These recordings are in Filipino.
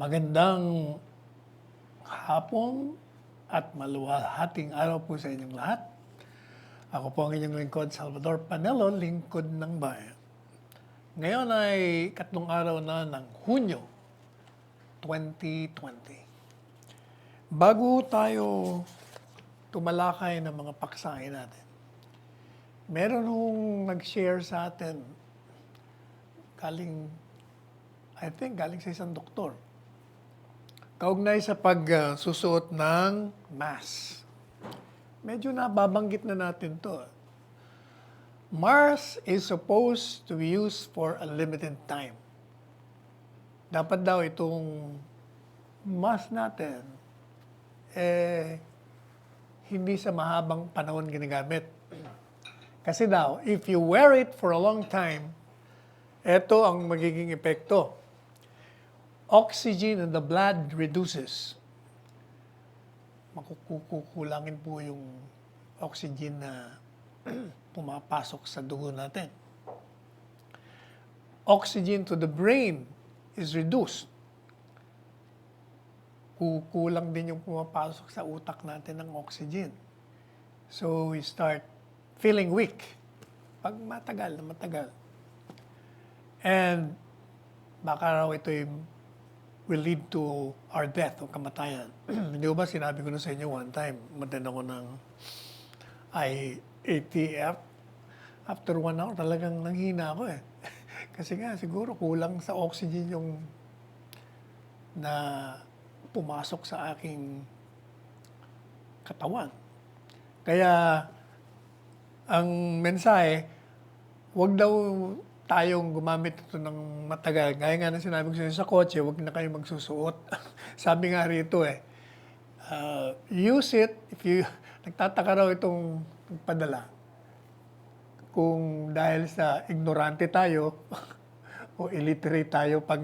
Magandang hapon at maluwalhating araw po sa inyong lahat. Ako po ang inyong lingkod, Salvador Panelo, lingkod ng bayan. Ngayon ay 3 araw na ng Hunyo 2020. Bago tayo tumalakay ng mga paksahin natin, meron hong nag-share sa atin galing sa isang doktor. Kaugnay sa pagsusuot ng mask. Medyo nababanggit na natin to. Mask is supposed to be used for a limited time. Dapat daw itong mask natin, hindi sa mahabang panahon ginagamit. Kasi daw, if you wear it for a long time, ito ang magiging epekto. Oxygen in the blood reduces. Makukulangin po yung oxygen na pumapasok sa dugo natin. Oxygen to the brain is reduced. Kukulang din yung pumapasok sa utak natin ng oxygen. So we start feeling weak pag matagal na matagal. And baka raw ito will lead to our death o kamatayan. Hindi ba sinabi ko na sa inyo one time, matin ako ng IATF. After 1 hour, talagang nanghina ako eh. Kasi nga, siguro kulang sa oxygen yung na pumasok sa aking katawan. Kaya, ang mensahe, wag daw tayong gumamit ito ng matagal. Gaya nga na sinabi ko sa kotse, huwag na kayo magsusuot. Sabi nga rito use it if you, nagtataka raw itong padala. Kung dahil sa ignorante tayo o illiterate tayo pag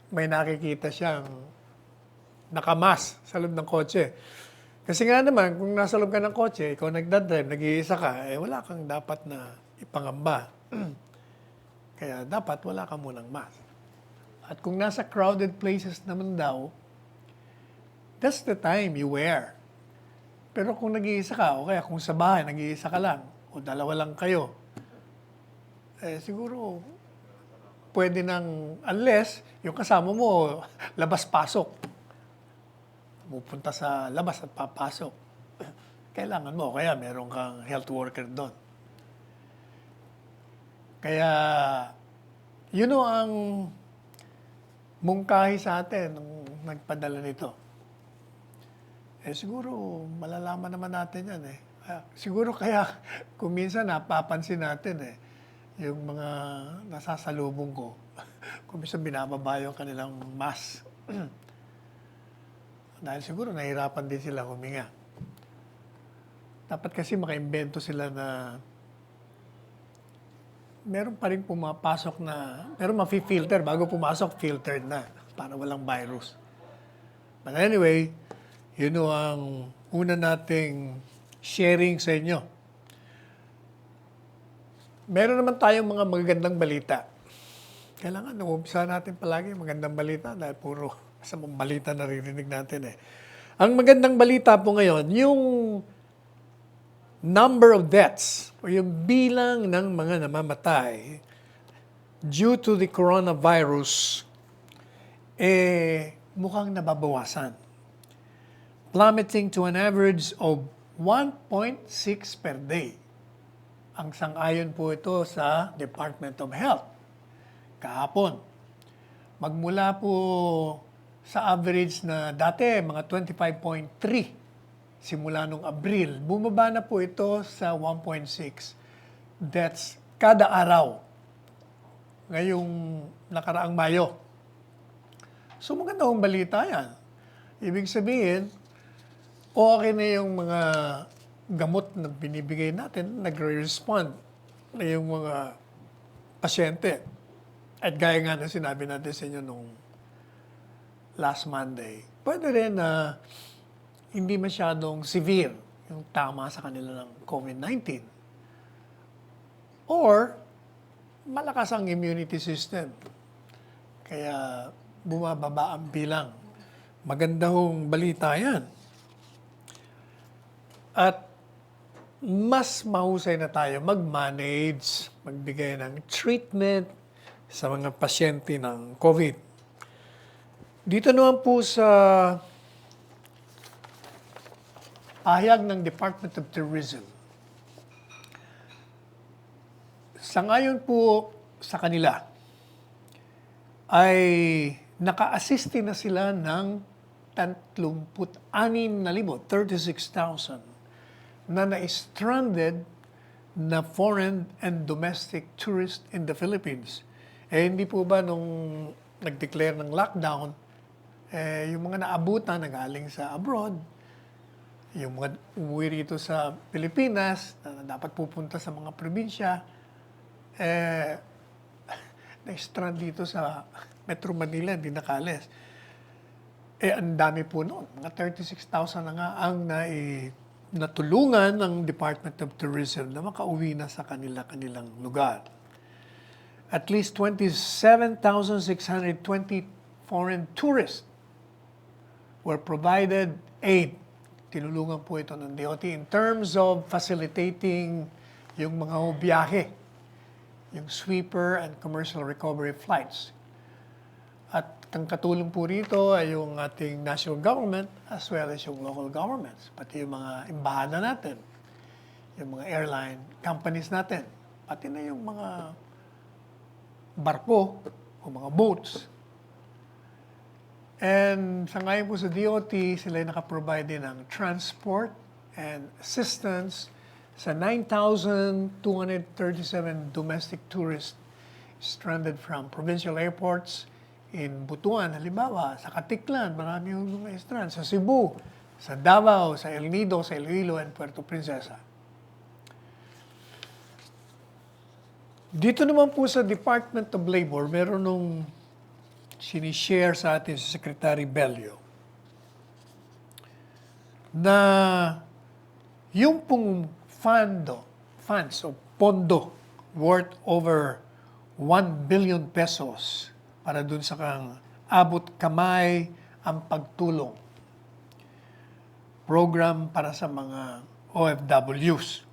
may nakikita siyang nakamas sa loob ng kotse. Kasi nga naman, kung nasa loob ka ng kotse, ikaw nagdadrive, nag-iisa ka, wala kang dapat na ipangamba. Kaya dapat wala ka munang mask. At kung nasa crowded places naman daw, that's the time you wear. Pero kung nag-iisa ka, o kaya kung sa bahay, nag-iisa ka lang, o dalawa lang kayo, siguro pwede nang, unless yung kasama mo, labas-pasok. Pupunta sa labas at papasok. Kailangan mo, kaya meron kang health worker doon. Kaya, yun ang mungkahi sa atin nung nagpadala nito. Siguro, malalaman naman natin yan siguro kaya, kung minsan napapansin natin yung mga nasasalubong ko, kung minsan binababa yung kanilang mask. Dahil siguro nahirapan din sila huminga. Dapat kasi makaimbento sila na meron pa rin pumapasok na, pero mafi-filter, bago pumasok, filtered na, para walang virus. But anyway, yun ang una nating sharing sa inyo. Meron naman tayong mga magagandang balita. Kailangan, nung-umpisa natin palagi magandang balita dahil puro masamang balita naririnig natin Ang magandang balita po ngayon, yung number of deaths o yung bilang ng mga namamatay due to the coronavirus mukhang nababawasan. Plummeting to an average of 1.6 per day. Ang sang-ayon po ito sa Department of Health kahapon. Magmula po sa average na dati, mga 25.3 simula nung Abril, bumaba na po ito sa 1.6 deaths kada araw ngayong nakaraang Mayo. So magandang balita yan. Ibig sabihin, okay na yung mga gamot na binibigay natin, nagre-respond na yung mga pasyente. At gaya nga na sinabi natin sa inyo nung last Monday, pwede rin na hindi masyadong severe yung tama sa kanila ng COVID-19. Or, malakas ang immunity system. Kaya, bumababa ang bilang. Maganda hong balita yan. At mas mahusay na tayo mag-manage, magbigay ng treatment sa mga pasyente ng COVID. Dito naman po sa pahayag ng Department of Tourism, sangayon po sa kanila, ay naka-assist na sila ng 36,000 na na-stranded na foreign and domestic tourists in the Philippines. Hindi po ba nung nag-declare ng lockdown, yung mga naabutan na galing sa abroad, yung mga umuwi rito sa Pilipinas, na dapat pupunta sa mga probinsya, na-strand dito sa Metro Manila, hindi nakaalis. Ang dami po noon. Mga 36,000 na nga ang natulungan ng Department of Tourism na makauwi na sa kanilang lugar. At least 27,620 foreign tourists were provided aid. Tinulungan po ito ng DOT in terms of facilitating yung mga biyahe, yung sweeper and commercial recovery flights. At ang katulong po rito ay yung ating national government as well as yung local governments, pati yung mga embahada natin, yung mga airline companies natin, pati na yung mga barko o mga boats. And sa ngayon po sa DOT, sila ay nakaprovide din ng transport and assistance sa 9,237 domestic tourists stranded from provincial airports in Butuan, halimbawa, sa Katiklan, marami yung mga strand, sa Cebu, sa Davao, sa El Nido, sa Iloilo, and Puerto Princesa. Dito naman po sa Department of Labor, meron nung sinishare sa atin si Secretary Bello na yung pong funds o pondo worth over 1 billion pesos para dun sa kang abot kamay ang pagtulong. Program para sa mga OFWs.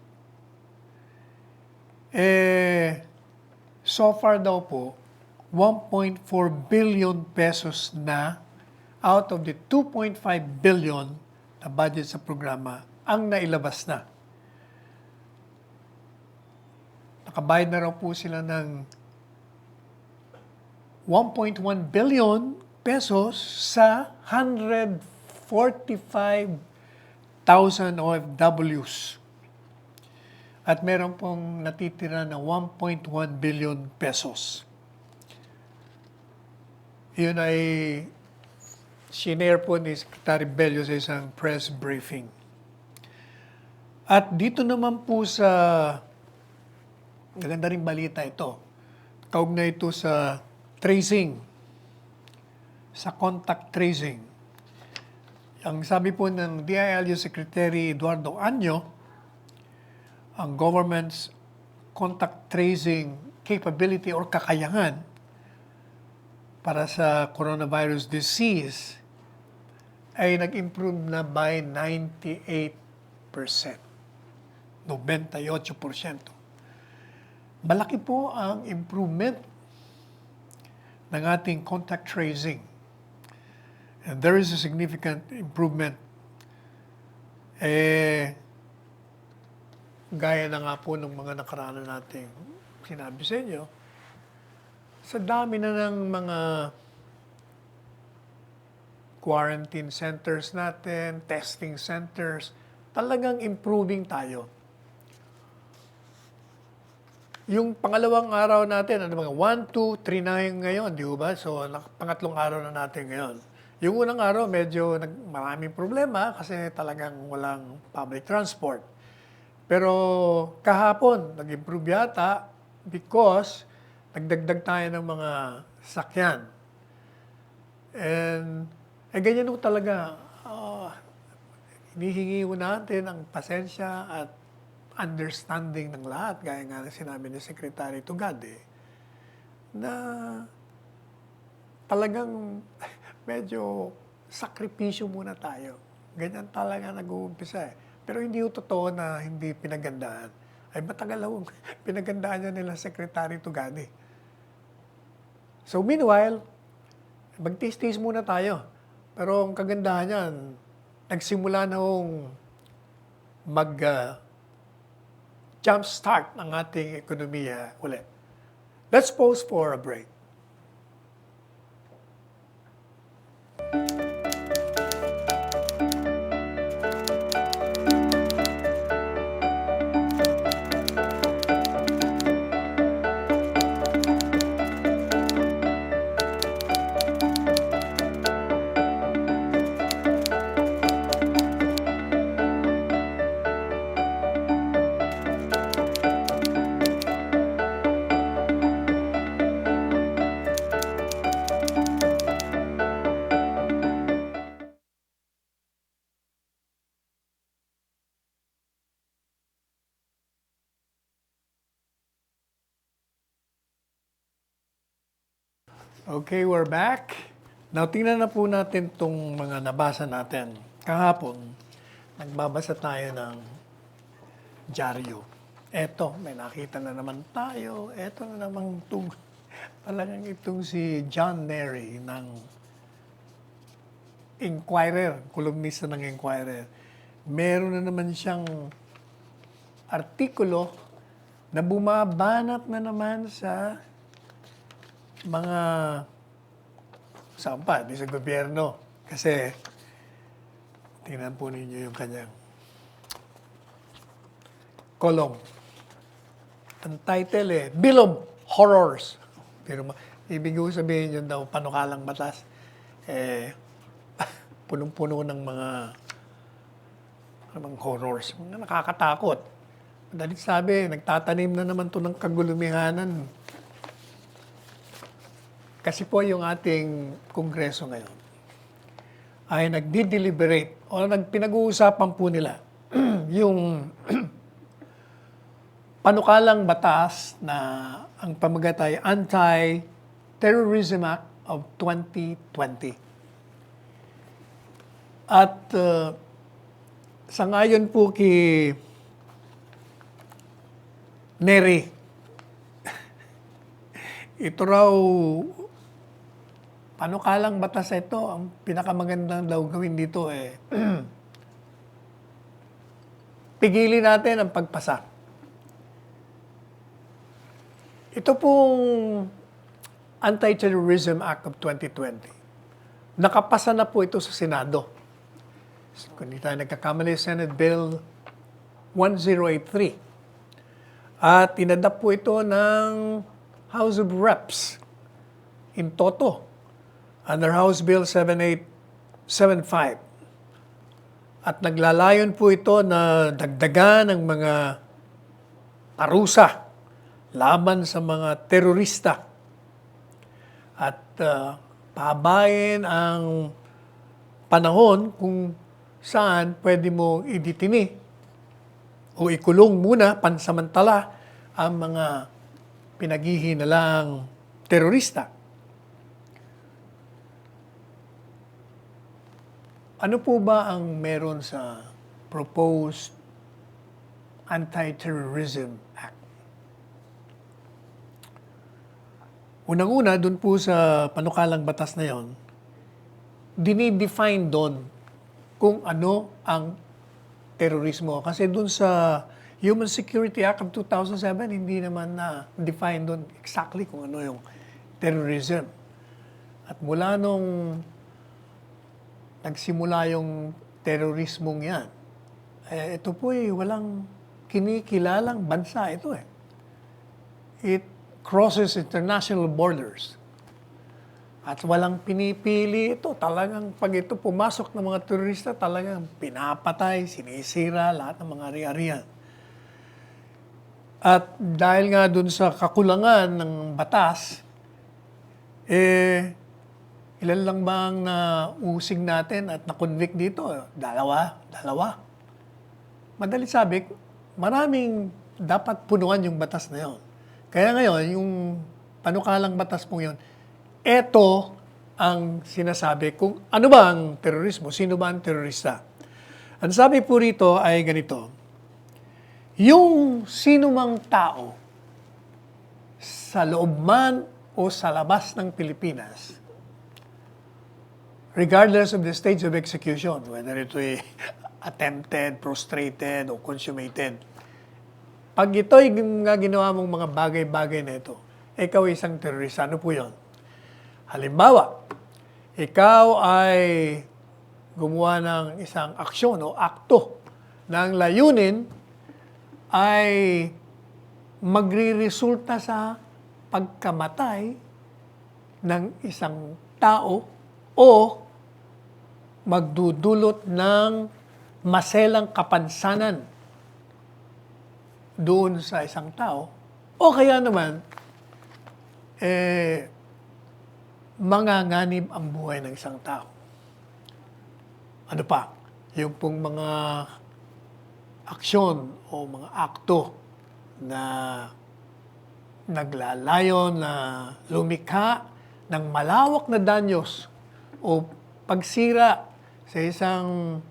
So far daw po, 1.4 billion pesos na out of the 2.5 billion na budget sa programa ang nailabas na. Nakabayad na raw po sila ng 1.1 billion pesos sa 145,000 OFWs. At meron pong natitira na 1.1 billion pesos. Yun ay shinare po ni Secretary Bello sa isang press briefing. At dito naman po sa maganda ring balita ito. Kaugnay ito sa tracing, sa contact tracing. Ang sabi po ng DILG Secretary Eduardo Anyo, ang government's contact tracing capability or kakayahan para sa coronavirus disease ay nag-improve na by 98%. 98%. Malaki po ang improvement ng ating contact tracing. And there is a significant improvement. Gaya na nga po ng mga nakaraan nating sinabi sa inyo, sa dami na ng mga quarantine centers natin, testing centers, talagang improving tayo. Yung pangalawang araw natin, mga 1, 2, 3 na ngayon, di ba? So, pangatlong araw na natin ngayon. Yung unang araw, medyo maraming problema kasi talagang walang public transport. Pero kahapon, nag-improve yata because nagdagdag tayo ng mga sakyan. And, ganyan po talaga, hinihingi mo natin ang pasensya at understanding ng lahat, gaya nga ng sinabi ni Secretary Tugade, na talagang medyo sakripisyo muna tayo. Ganyan talaga nag-uumpisa eh. Pero hindi yung totoo na hindi pinagandaan. Ay matagal akong pinagandaan niya nila Secretary Tugani. So meanwhile, magtiis-tiis muna tayo. Pero ang kagandahan niyan, nagsimula na hong jump start ng ating ekonomiya ulit. Let's pause for a break. Okay, we're back. Now, tingnan na po natin itong mga nabasa natin. Kahapon, nagbabasa tayo ng dyaryo. Eto, may nakita na naman tayo. Eto na naman talagang itong si John Nery ng Inquirer, kolumnista ng Inquirer. Meron na naman siyang artikulo na bumabanat na naman sa mga saan pa, di sa gobyerno. Kasi, tingnan po ninyo yung kanyang kolong. Ang title Bill of Horrors. Pero ibig ko sabihin yun daw, panukalang batas. Punong-puno ng mga horrors. Mga nakakatakot. Dahil sabi, nagtatanim na naman to ng kagulumihanan. Kasi po yung ating kongreso ngayon ay nagdi-deliberate o pinag-uusapan po nila yung panukalang batas na ang pamagat ay Anti-Terrorism Act of 2020. At sangayon po kay Nery, ito raw panukalang batas ito, ang pinakamagandang daw gawin dito pigilin natin ang pagpasa. Ito pong Anti-Terrorism Act of 2020. Nakapasa na po ito sa Senado. Kung hindi tayo nagkakamali, Senate Bill 1083. At inadapt po ito ng House of Reps in toto under House Bill 7875. At naglalayon po ito na dagdagan ng mga parusa laban sa mga terorista at pahabain ang panahon kung saan pwede mong iditini o ikulong muna pansamantala ang mga pinaghihinalang terorista. Ano po ba ang meron sa proposed Anti-Terrorism Act? Unang-una, dun po sa panukalang batas na yon, dinidefine doon kung ano ang terorismo. Kasi dun sa Human Security Act of 2007, hindi naman na-define doon exactly kung ano yung terrorism. At mula nung nagsimula yung terorismong yan, ito po walang kinikilalang bansa ito It crosses international borders. At walang pinipili ito. Talagang pag ito pumasok ng mga terorista, talagang pinapatay, sinisira, lahat ng mga ari-arian. At dahil nga dun sa kakulangan ng batas, ilan lang ba ang nausig natin at na-convict dito? Dalawa. Madalit sabi, maraming dapat punuan yung batas na yon. Kaya ngayon, yung panukalang batas po yun, eto ang sinasabi kung ano ba ang terorismo, sino ba ang terorista. Ang sabi po rito ay ganito, yung sino mang tao sa loob man o sa labas ng Pilipinas, regardless of the stage of execution, whether ito ay attempted, prostrated, o consummated, pag ito'y ginawa mong mga bagay-bagay na ito, ikaw ay isang terorista. Ano po yun? Halimbawa, ikaw ay gumawa ng isang aksyon o akto na ang layunin ay magriresulta sa pagkamatay ng isang tao o magdudulot ng maselang kapansanan doon sa isang tao, o kaya naman, manganganib ang buhay ng isang tao. Ano pa? Yung pong mga aksyon o mga akto na naglalayon na lumikha ng malawak na danyos o pagsira sa isang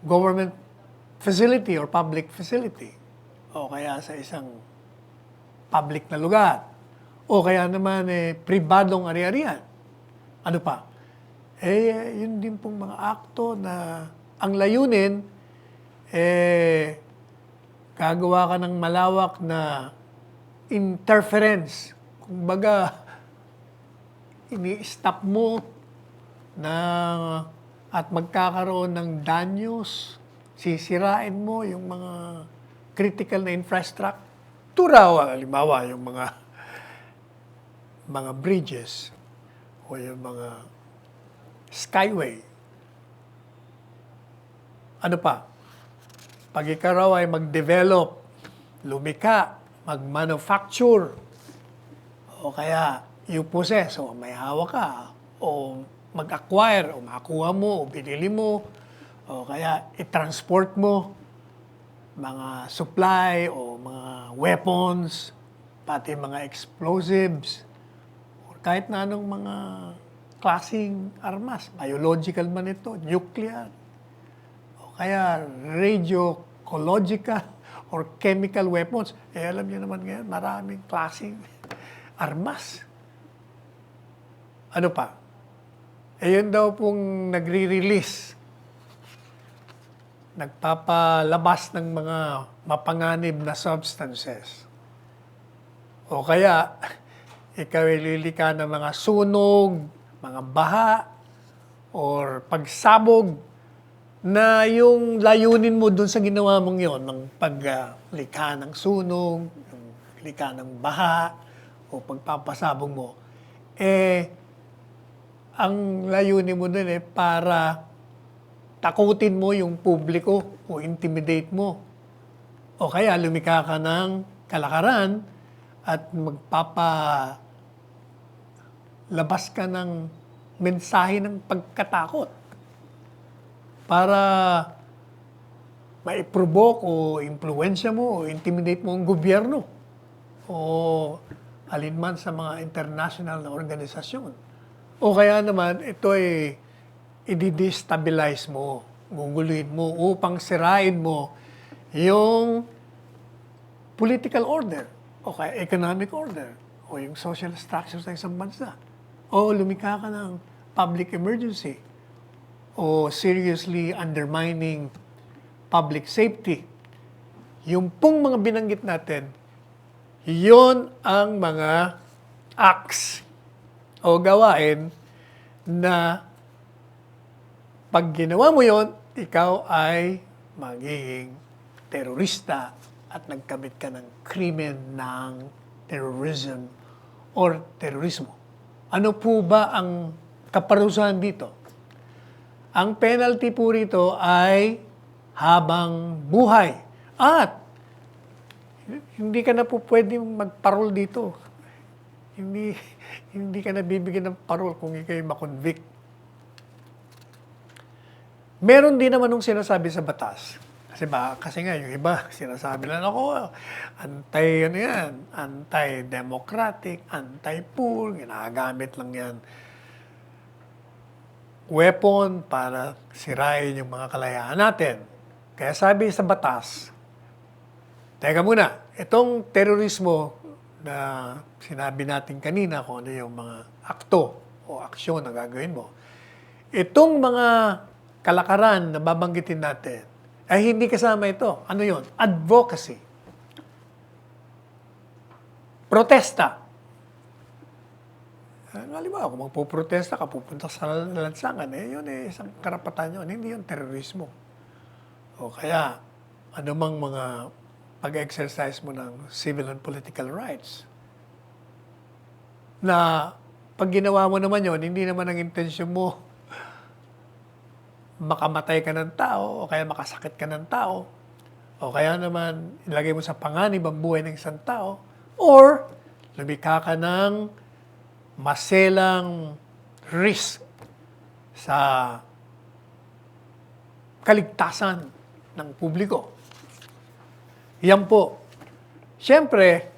government facility or public facility o kaya sa isang public na lugar o kaya naman pribadong ari-arian. Ano pa? Yun din pong mga akto na ang layunin gagawa ka ng malawak na interference. Kumbaga, ini-stop mo at magkakaroon ng danyos, sisirain mo yung mga critical na infrastructure, halimbawa yung mga bridges o yung mga skyway. Ano pa? Pag ikaw raw ay mag-develop, lumika, mag-manufacture, o kaya you possess, o may hawak ka, o mag-acquire, o makuha mo, o binili mo, o kaya i-transport mo, mga supply, o mga weapons, pati mga explosives, o kahit na anong mga klaseng armas, biological man ito, nuclear, o kaya radiological or chemical weapons. Alam niyo naman ngayon, maraming klaseng armas. Ano pa? Yun daw pong nagre-release, nagpapalabas ng mga mapanganib na substances. O kaya, ikaw ay lilika ng mga sunog, mga baha, or pagsabog, na yung layunin mo dun sa ginawa mong yon, ng paglikha ng sunog, yung likha ng baha, o pagpapasabog mo, ang layunin mo dun para takutin mo yung publiko o intimidate mo. O kaya lumikha ka ng kalakaran at magpapalabas ka ng mensahe ng pagkatakot para maiprovoke o impluwensya mo o intimidate mo ang gobyerno o alinman sa mga international na organisasyon. O kaya naman, ito ay i-destabilize mo, guguluhin mo upang sirain mo yung political order o kaya economic order o yung social structure sa isang bansa. O lumikha ka ng public emergency o seriously undermining public safety. Yung pong mga binanggit natin, yon ang mga acts o gawain na pag ginawa mo yon, ikaw ay magiging terorista at nagkamit ka ng krimen ng terrorism or terorismo. Ano po ba ang kaparusahan dito? Ang penalty po rito ay habang buhay. At hindi ka na po pwedeng magparol dito. Hindi ka na bibigyan ng parol kung ikaw'y makonvict. Meron din naman nung sinasabi sa batas. Kasi nga, yung iba, sinasabi lang ako, anti-democratic, anti-poor, ginagamit lang yan weapon para sirain yung mga kalayaan natin. Kaya sabi sa batas, teka muna, itong terorismo na sinabi natin kanina kung ano yung mga akto o aksyon na gagawin mo, itong mga kalakaran na babanggitin natin, ay hindi kasama ito. Ano yon? Advocacy. Protesta. Halimbawa, kung magpuprotesta ka, pupunta sa lansangan, yun isang karapatan yun. Hindi yun terorismo. O kaya, anumang mga pag-exercise mo ng civil and political rights. Na pag ginawa mo naman yun, hindi naman ang intensyon mo makamatay ka ng tao o kaya makasakit ka ng tao o kaya naman ilagay mo sa panganib ang buhay ng isang tao or lumikha ka ng maselang risk sa kaligtasan ng publiko. Yan po. Siyempre,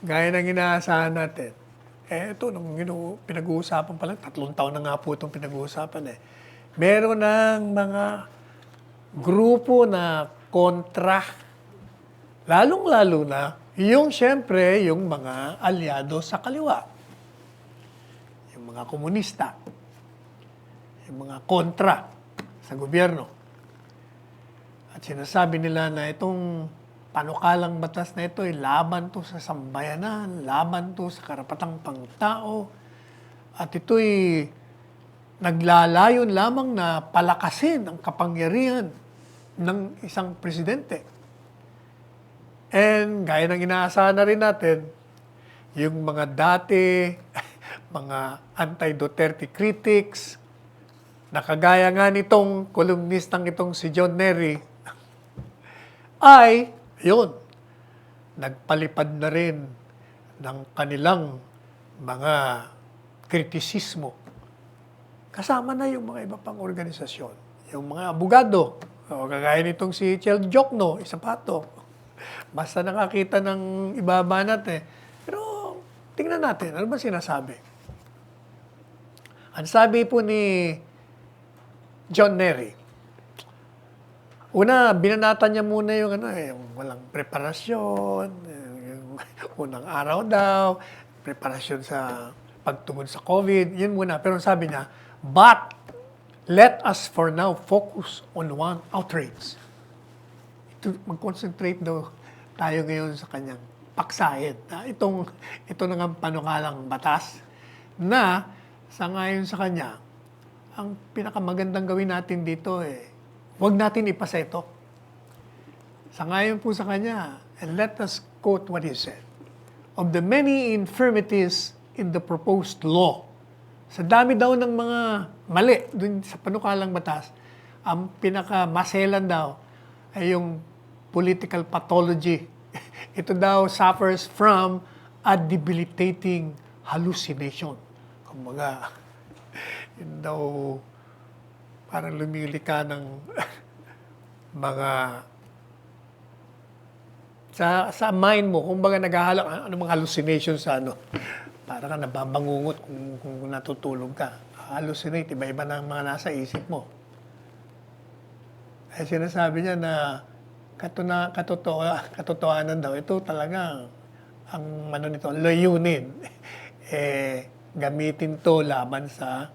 gaya ng inaasahan natin, ito, nung pinag-uusapan pa lang, 3 taon na nga po itong pinag-uusapan meron ng mga grupo na kontra, lalong-lalo na, yung siyempre, yung mga alyado sa kaliwa. Yung mga komunista. Yung mga kontra sa gobyerno. At sinasabi nila na itong panukalang batas na ito ay laban to sa sambayanan, laban to sa karapatang pangtao, at ito'y naglalayon lamang na palakasin ang kapangyarihan ng isang presidente. And gaya ng inaasahan na rin natin, yung mga dati, mga anti-Duterte critics, nakagaya nga nitong kolumnistang itong si John Nery, ay, yun, nagpalipad na rin ng kanilang mga kritisismo. Kasama na yung mga iba pang organisasyon. Yung mga abogado, kagaya nitong si Chel Jokno, isa pa to. Basta nakakita ng ibaba natin. Pero tingnan natin, ano ba sinasabi? Ang sabi po ni John Nery, una, binanatan niya muna yung, yung walang preparasyon, yung unang araw daw, preparasyon sa pagtugon sa COVID, yun muna. Pero sabi niya, but let us for now focus on one outrage. Mag-concentrate daw tayo ngayon sa kanyang paksahin. Ito na nga panukalang batas na sangayon sa kanya, ang pinakamagandang gawin natin dito huwag natin ipasa ito. Sangayon po sa kanya, and let us quote what he said. Of the many infirmities in the proposed law, sa dami daw ng mga mali dun sa panukalang batas, ang pinakamaselan daw ay yung political pathology. Ito daw suffers from a debilitating hallucination. Kumbaga, yun daw parang lumili ka ng mga sa mind mo, kumbaga naghahalak, ano mga hallucinations sa para ka nababangungot kung natutulog ka. Hallucinate, iba-iba na ang mga nasa isip mo. Ay sinasabi niya na katotohanan daw, ito talaga ang nito, layunin. Gamitin to laban sa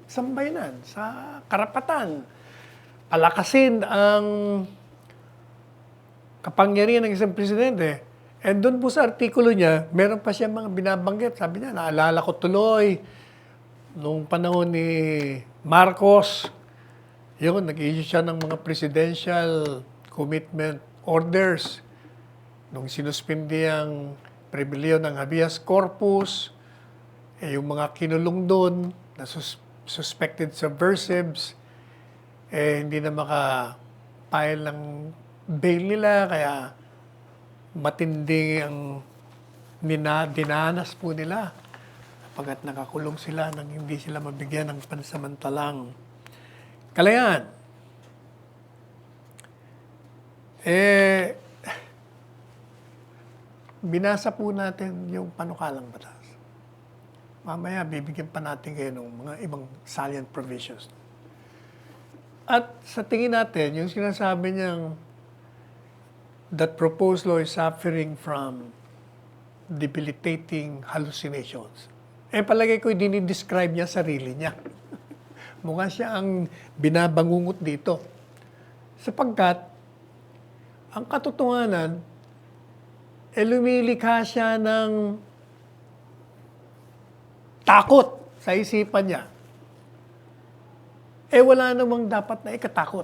sambayanan, sa karapatan. Palakasin ang kapangyarihan ng isang presidente. And doon po sa artikulo niya, meron pa siya mga binabanggit. Sabi niya, naalala ko tuloy, nung panahon ni Marcos, yun, nag-issue siya ng mga presidential commitment orders. Nung sinuspindi ang prebellion ng habeas corpus, yung mga kinulong doon, na suspected subversives, hindi na maka-file ng bail nila, kaya matindi ang dinanas po nila pagkat nakakulong sila nang hindi sila mabigyan ng pansamantalang kalayaan. Binasa po natin yung panukalang batas. Mamaya, bibigyan pa natin kayo ng mga ibang salient provisions. At sa tingin natin, yung sinasabi niyang that proposed law is suffering from debilitating hallucinations. Palagay ko, dinidescribe niya sarili niya. Mukha siya ang binabangungot dito. Sapagkat, ang katotohanan, lumilikha siya ng takot sa isipan niya. Wala namang dapat na ikatakot.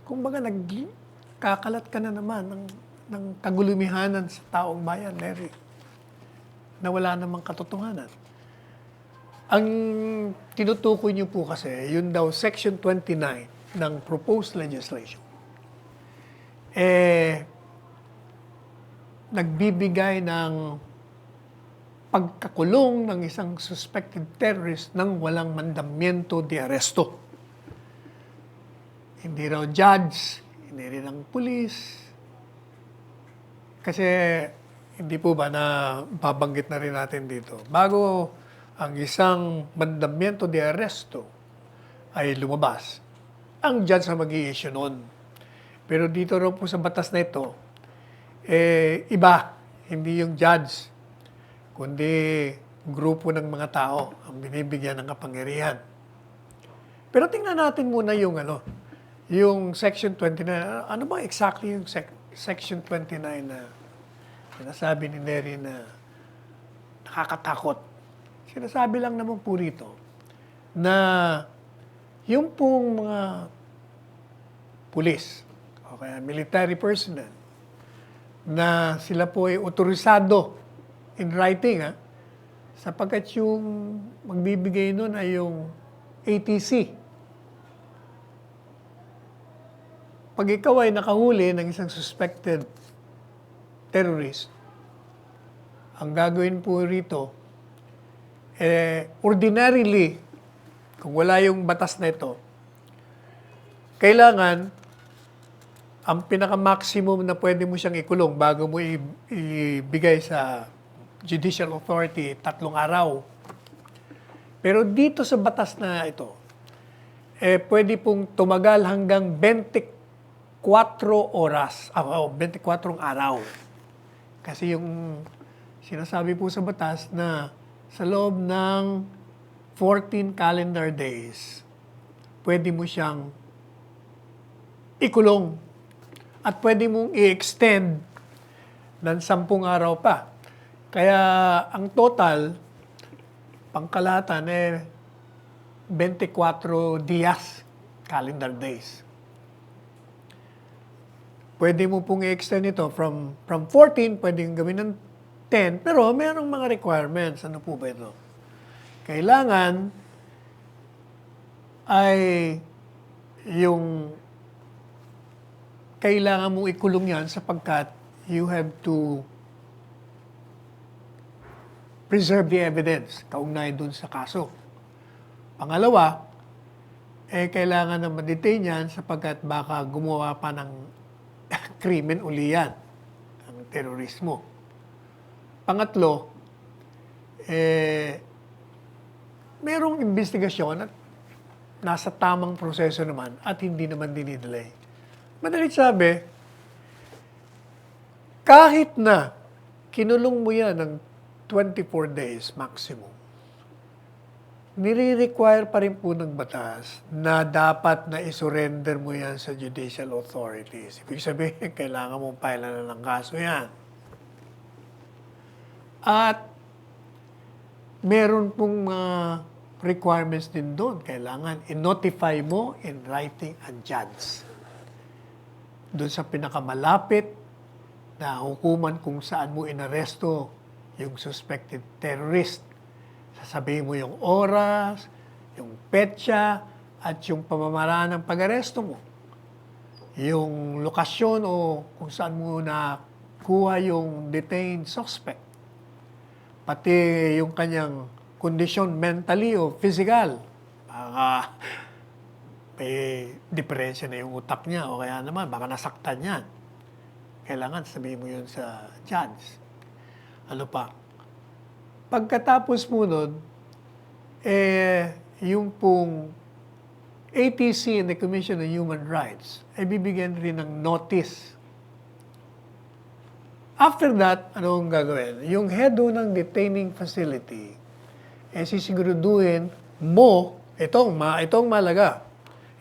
Kumbaga, nagkakalat ka na naman ng kagulumihanan sa taong bayan, Larry, na wala namang katotohanan. Ang tinutukoy niyo po kasi, yun daw Section 29 ng proposed legislation, nagbibigay ng pagkakulong ng isang suspected terrorist ng walang mandamiento de aresto. Hindi raw judge, hindi rin ang pulis. Kasi hindi po ba na babanggit na rin natin dito. Bago ang isang mandamiento de aresto ay lumabas, ang judge na mag-i-issue nun. Pero dito raw po sa batas na ito, iba, hindi yung judge, kundi grupo ng mga tao ang binibigyan ng kapangyarihan. Pero tingnan natin muna yung yung Section 29. Ano ba exactly yung Section 29 na sinasabi ni Nery na nakakatakot? Sinasabi lang naman po rito na yung pong mga pulis o kaya military personnel na sila po ay otorisado in writing, sapagkat yung magbibigay nun ay yung ATC. Pag ikaw ay nakahuli ng isang suspected terrorist, ang gagawin po rito, ordinarily, kung wala yung batas na ito, kailangan ang pinaka-maximum na pwede mo siyang ikulong bago mo ibigay sa judicial authority, 3 araw. Pero dito sa batas na ito, pwede pong tumagal hanggang 24 oras, 24 araw. Kasi yung sinasabi po sa batas na sa loob ng 14 calendar days, pwede mo siyang ikulong. At pwede mong i-extend ng 10 araw pa. Kaya ang total, pangkalahatan 24 dias, calendar days. Pwede mo pong i-extend ito from 14, pwedeng gawin ng 10, pero mayroong mga requirements. Ano po ba ito? Kailangan ay kailangan mong ikulong yan sapagkat you have to preserve the evidence kaugnay dun sa kaso. Pangalawa, kailangan na ma-detain yan sapagkat baka gumawa pa ng krimen uli yan, ang terorismo. Pangatlo, merong investigasyon at nasa tamang proseso naman at hindi naman dinidelay. Madalit sabi, kahit na kinulong mo yan ng 24 days maximum, nire-require pa rin po ng batas na dapat na isurrender mo yan sa judicial authorities. Ibig sabihin, kailangan mong pailan na ng kaso yan. At meron pong requirements din doon. Kailangan i-notify mo in writing ang judge. Doon sa pinakamalapit na hukuman kung saan mo inaresto yung suspected terrorist. Sasabihin mo yung oras, yung petsa, at yung pamamaraan ng pag-aresto mo. Yung lokasyon o kung saan mo nakuha yung detained suspect. Pati yung kanyang kondisyon mentally o physical. Baka may diferensya na yung utak niya o kaya naman baka nasaktan niya. Kailangan sabihin mo yun sa judge. Ano pa? Pagkatapos po nun, yung pong ATC and the Commission on Human Rights ay bibigyan rin ng notice. After that, anong gagawin? Yung head ng detaining facility, sisiguraduhin mo, itong malaga.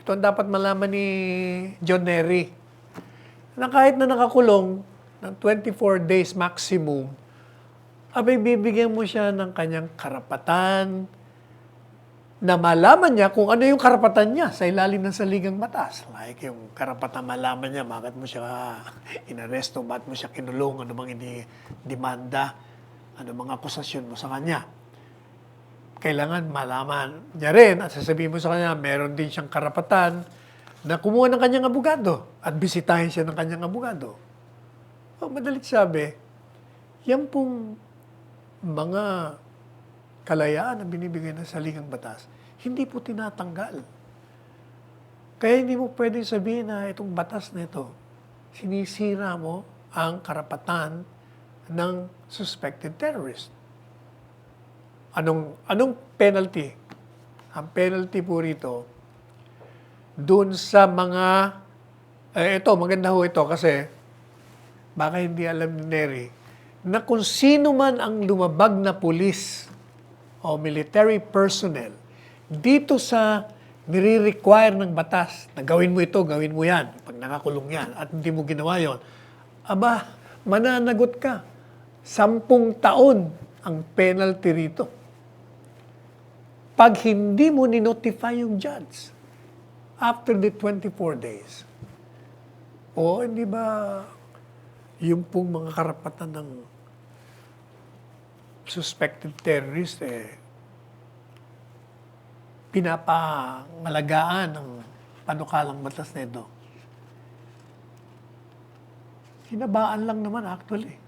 Ito ang dapat malaman ni John Nery, na kahit na nakakulong ng 24 days maximum, abay bibigyan mo siya ng kanyang karapatan na malaman niya kung ano yung karapatan niya sa ilalim ng saligang batas. Like yung karapatan malaman niya, bakit mo siya inaresto, bakit mo siya kinulong, ano bang ini-demanda, ano mga akusasyon mo sa kanya. Kailangan malaman niya rin at sasabihin mo sa kanya, meron din siyang karapatan na kumuha ng kanyang abogado at bisitahin siya ng kanyang abogado. Madalit sabi, yan pong mga kalayaan na binibigay ng saligang batas, hindi po tinatanggal. Kaya hindi mo pwede sabihin na itong batas na ito, sinisira mo ang karapatan ng suspected terrorist. Anong penalty? Ang penalty po rito, dun sa mga, ito, maganda ho ito kasi, baka hindi alam ni Nery, na kung sino man ang lumabag na pulis o military personnel dito sa nire-require ng batas na gawin mo ito, gawin mo yan, pag nakakulong yan, at hindi mo ginawa yon, aba, mananagot ka. 10 taon ang penalty rito. Pag hindi mo ni-notify yung judge after the 24 days. O hindi ba yung pong mga karapatan ng suspected terrorist, pinapangalagaan ng panukalang batas na ito. Hinabaan lang naman actually.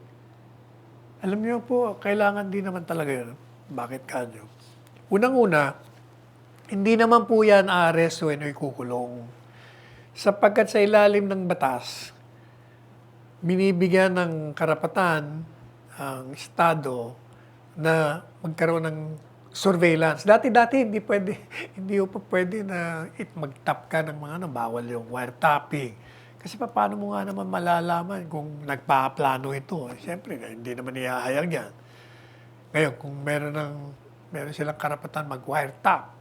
Alam niyo po, kailangan din naman talaga yun. Bakit kanyo? Unang-una, hindi naman po yan aaresto o ikukulong. Sapagkat sa ilalim ng batas, binibigyan ng karapatan ang Estado na magkaroon ng surveillance. Dati hindi po pwede na mag-tap ka ng mga bawal yung wiretapping. Kasi paano mo nga naman malalaman kung nagpaplano ito? Siyempre, hindi naman ihahayag yan. Ngayon, kung meron silang karapatan mag-wiretap,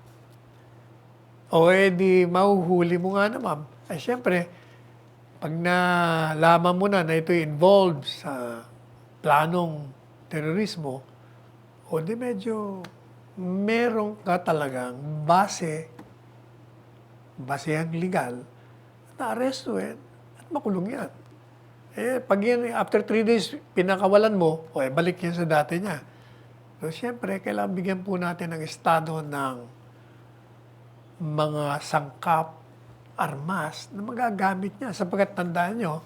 o di mahuhuli mo nga naman. Ay siyempre, pag nalaman mo na ito involved sa planong terorismo, o di medyo meron ka talagang basehang legal na arestuin at makulong yan. Pag yan, after 3 days, pinakawalan mo, balik yan sa dati niya. So, siyempre, kailangan bigyan po natin ng Estado ng mga sangkap, armas na magagamit niya. Sapagkat tandaan nyo,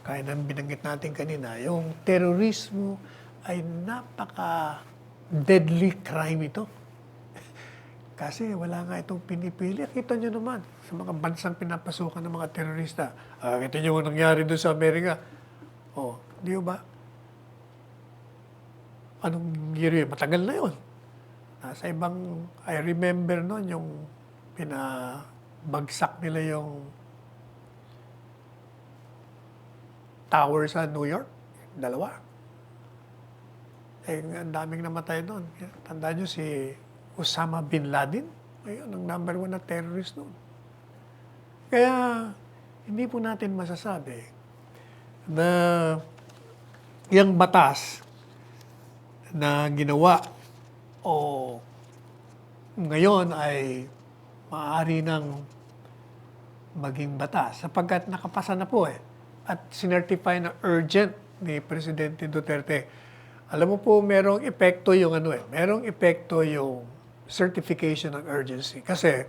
kaya nang binanggit natin kanina, yung terorismo ay napaka-deadly crime ito. Kasi wala nga itong pinipili. Kita nyo naman sa mga bansang pinapasukan ng mga terorista. Kita nyo ang nangyari doon sa Amerika. Di ba? Anong year yun? Matagal na yun. Nasa ibang, I remember noon yung pinabagsak nila yung tower sa New York. 2. Ang daming namatay doon. Tandaan nyo si Osama Bin Laden. Ayun, ang number 1 na terrorist noon. Kaya, hindi po natin masasabi na yung batas na ginawa o ngayon ay maaari nang maging batas sapagkat nakapasa na po at sinertify na urgent ni Presidente Duterte. Alam mo po, merong epekto yung merong epekto yung certification ng urgency. Kasi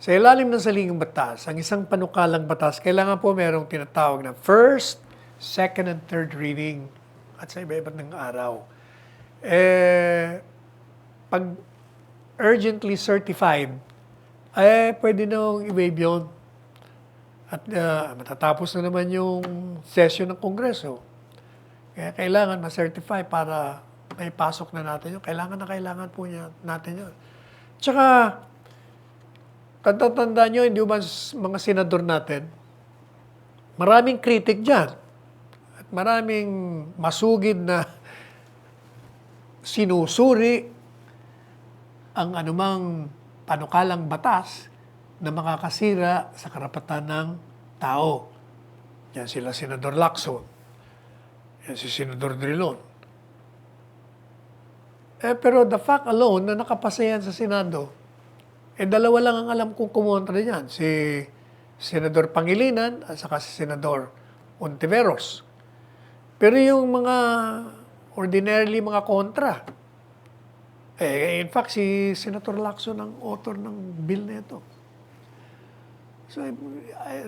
sa ilalim ng saligang batas, ang isang panukalang batas, kailangan po merong tinatawag na first, second, and third reading at sa iba-iba't ng araw. Pag urgently certified, pwede nang i-waive yun. At matatapos na naman yung session ng Kongreso. Kaya kailangan ma-certify para naipasok na natin yun. Kailangan po natin yun. Tsaka, tanda nyo, hindi ba mga senador natin, maraming critic dyan. At maraming masugid na sinusuri ang anumang panukalang batas na makakasira sa karapatan ng tao. Yan sila Senador Lacson. Yan si Senador Drilon. Pero the fact alone na nakapasa yan sa Senado, dalawa lang ang alam kong kumontra niyan. Si Senador Pangilinan at saka si Senador Ontiveros. Pero yung mga ordinarily mga kontra, in fact, si Senator Lacson ang author ng bill na ito. So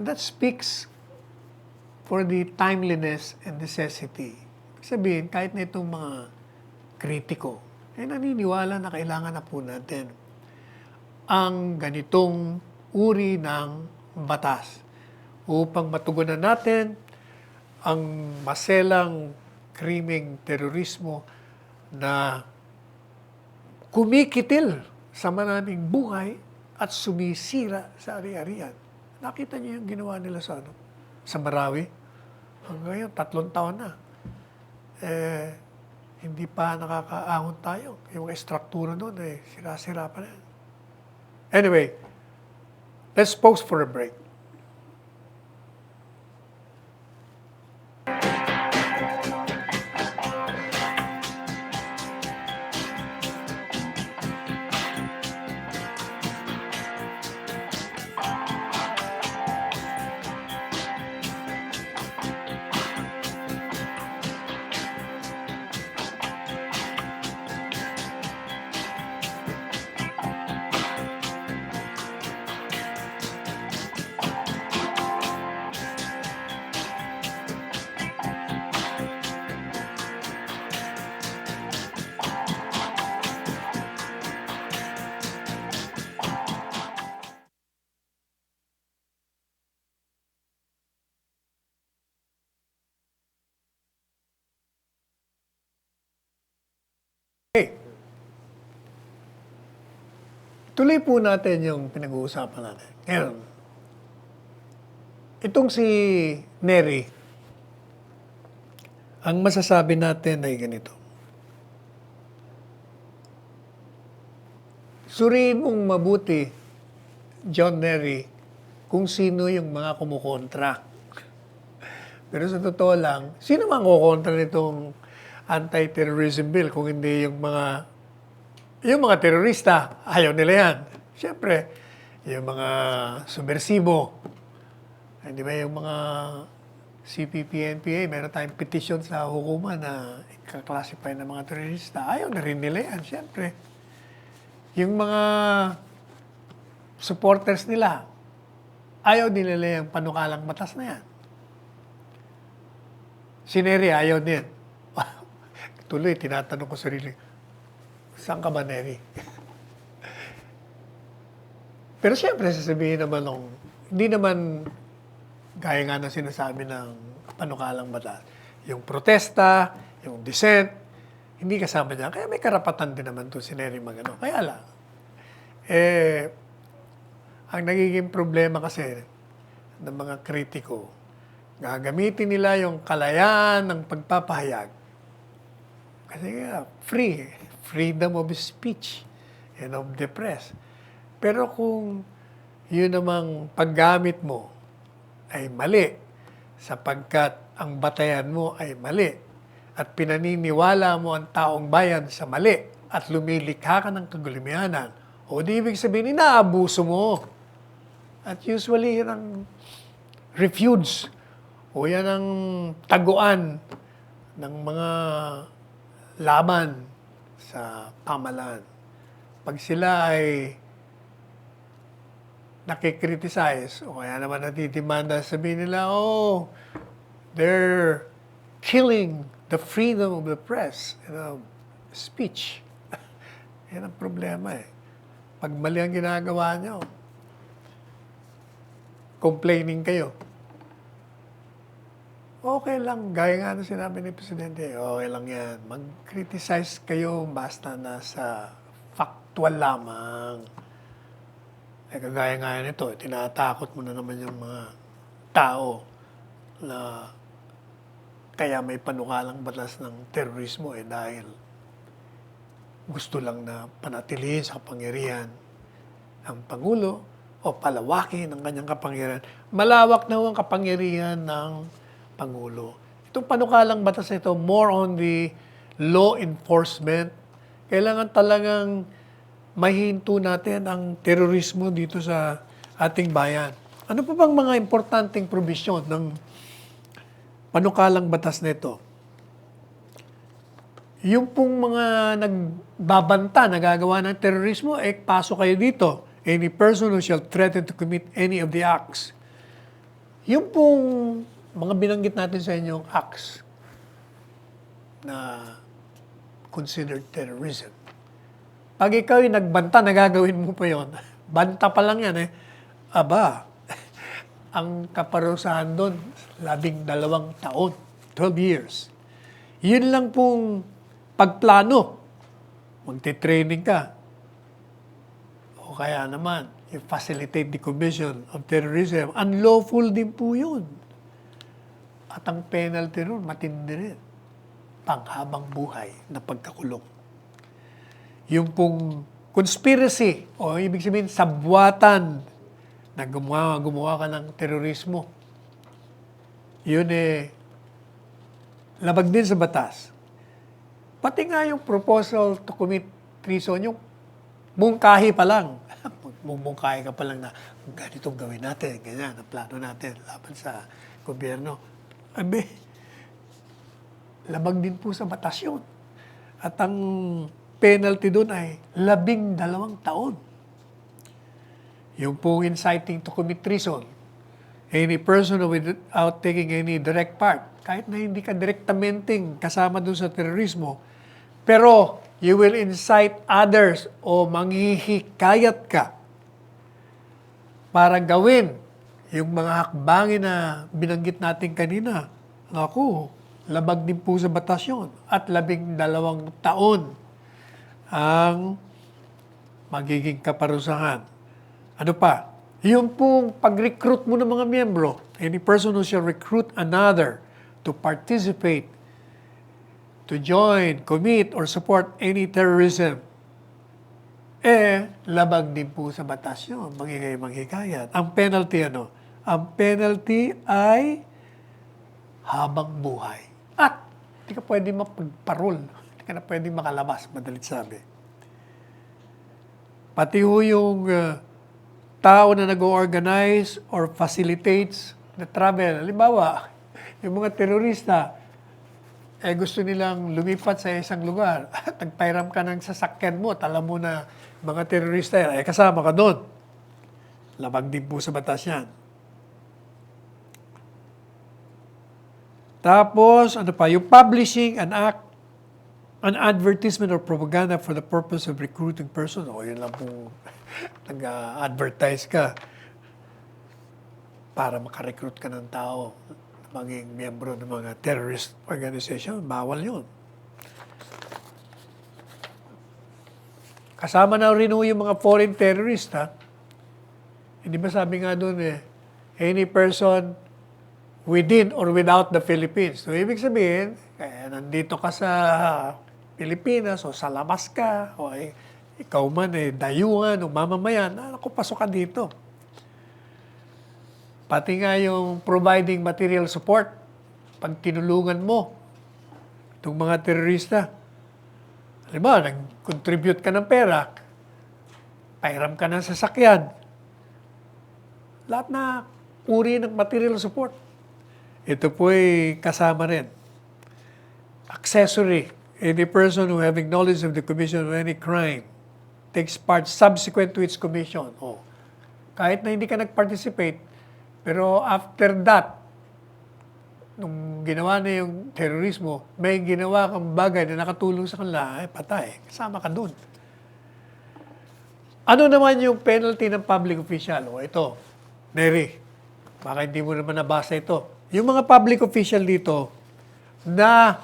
that speaks for the timeliness and necessity. Sabihin, kahit na itong mga kritiko, naniniwala na kailangan na po natin ang ganitong uri ng batas upang matugunan natin ang maselang krimeng terorismo na kumikitil sa maraming buhay at sumisira sa ari-arian. Nakita niyo yung ginawa nila sa Marawi? Hanggang ngayon, 3 taon na. Hindi pa nakakaahon tayo. Yung estruktura doon, sira-sira pa na. Anyway, let's pause for a break. Okay. Tuloy po natin yung pinag-uusapan natin. Ngayon, itong si Nery, ang masasabi natin ay ganito. Suriin mong mabuti, John Nery, kung sino yung mga kumukontra. Pero sa totoo lang, sino mang kukontra nitong anti-terrorism bill kung hindi yung mga terorista, ayaw nila yan. Siyempre, yung mga subversibo, hindi ba yung mga CPP, NPA, meron tayong petition sa hukuman na ikaklasify ng mga terorista, ayaw na rin nila yan, siyempre. Yung mga supporters nila, ayaw nila yung panukalang batas na yan. Si Nery, ayaw din. Tuloy, tinatanong ko sarili, saan ka ba, Nery? Pero siyempre, sasabihin naman hindi naman gaya nga na sinasabi ng panukalang batas. Yung protesta, yung dissent, hindi kasama niya. Kaya may karapatan din naman to si Nery magano. Kaya lang, ang nagiging problema kasi ng mga kritiko, gagamitin nila yung kalayaan ng pagpapahayag. Kasi freedom of speech and of the press. Pero kung yun namang paggamit mo ay mali, sapagkat ang batayan mo ay mali, at pinaniniwala mo ang taong bayan sa mali, at lumilikha ka ng kagulumihanan, o di ibig sabihin, inaabuso mo. At usually, yan ang refuge, o yan ang taguan ng mga laban sa pamahalaan. Pag sila ay nakikriticize, o kaya naman natitimanda, sabihin nila, they're killing the freedom of the press, speech. Yan ang problema Pag mali ang ginagawa nyo, complaining kayo. Okay lang, gaya nga ng sinabi ni Presidente, okay lang yan. Mag-criticize kayo basta nasa factual lamang. Kagaya nga nito, tinatakot mo na naman yung mga tao na kaya may panukalang batas ng terorismo dahil gusto lang na panatilihin sa kapangyarihan ang Pangulo o palawakin ang kanyang kapangyarihan. Malawak na ang kapangyarihan ng Pangulo. Itong panukalang batas na ito, more on the law enforcement. Kailangan talagang mahinto natin ang terorismo dito sa ating bayan. Ano pa bang mga importanteng probisyon ng panukalang batas na ito? Yung pong mga nagbabanta, nagagawa ng terorismo, pasok kayo dito. Any person who shall threaten to commit any of the acts. Yung pong mga binanggit natin sa inyong acts na considered terrorism. Pag ikaw yung nagbanta, nagagawin mo pa yon. Banta pa lang yan Aba, ang kaparusahan doon, 12 taon, 12 years. Yun lang pong pagplano. Magte-training ka. O kaya naman, you facilitate the commission of terrorism. Unlawful din po yun. At ang penalty nun, matindi rin. Panghabang buhay na pagkakulong. Yung pong conspiracy, o ibig sabihin, sabwatan na gumawa ka ng terorismo. Yun labag din sa batas. Pati nga yung proposal to commit treason, yung mungkahi pa lang. Mungkahi ka pa lang na ganitong gawin natin, ganyan, ang plano natin laban sa gobyerno. Abe, labag din po sa batas yun. At ang penalty doon ay 12 taon. Yung pong inciting to commit treason, any person without taking any direct part, kahit na hindi ka direktamenteng kasama doon sa terorismo, pero you will incite others o manghihikayat ka para gawin yung mga hakbangin na binanggit natin kanina. Naku, labag din po sa batas yun. At 12 taon ang magiging kaparusahan. Ano pa? Yung pong pag-recruit mo ng mga miyembro, any person who shall recruit another to participate, to join, commit, or support any terrorism, labag din po sa batas yun, manghikayat. Ang penalty Ang penalty ay habang buhay. At hindi ka pwede mapagparol. Hindi ka na pwede makalabas, madalit sabi. Pati ho yung tao na nag-organize or facilitates the travel. Halimbawa, yung mga terorista, gusto nilang lumipat sa isang lugar. Nagpairam ka ng sasakyan mo, tala mo na mga terorista yan, kasama ka doon. Labag din po sa batas yan. Tapos, ano pa, yung publishing an advertisement or propaganda for the purpose of recruiting person. O, yun lang po, nag-advertise ka para makarecruit ka ng tao maging miyembro ng mga terrorist organization. Bawal yun. Kasama na rin yung mga foreign terrorist, ha? Hindi ba sabi nga doon any person within or without the Philippines. So, ibig sabihin, kaya nandito ka sa Pilipinas o sa labas ka, o ikaw man dayuhan o mamamayan, ako, pasok ka dito. Pati nga yung providing material support, pag tinulungan mo itong mga terorista. Halimbawa, nag-contribute ka ng pera, pairam ka ng sasakyan, lahat na uri ng material support. Ito po ay kasama rin. Accessory, any person who having knowledge of the commission of any crime takes part subsequent to its commission. O, kahit na hindi ka nag-participate, pero after that, nung ginawa na yung terorismo, may ginawa kang bagay na nakatulong sa kanila, patay. Kasama ka dun. Ano naman yung penalty ng public official? O ito, Neri, baka hindi mo naman nabasa ito. Yung mga public official dito na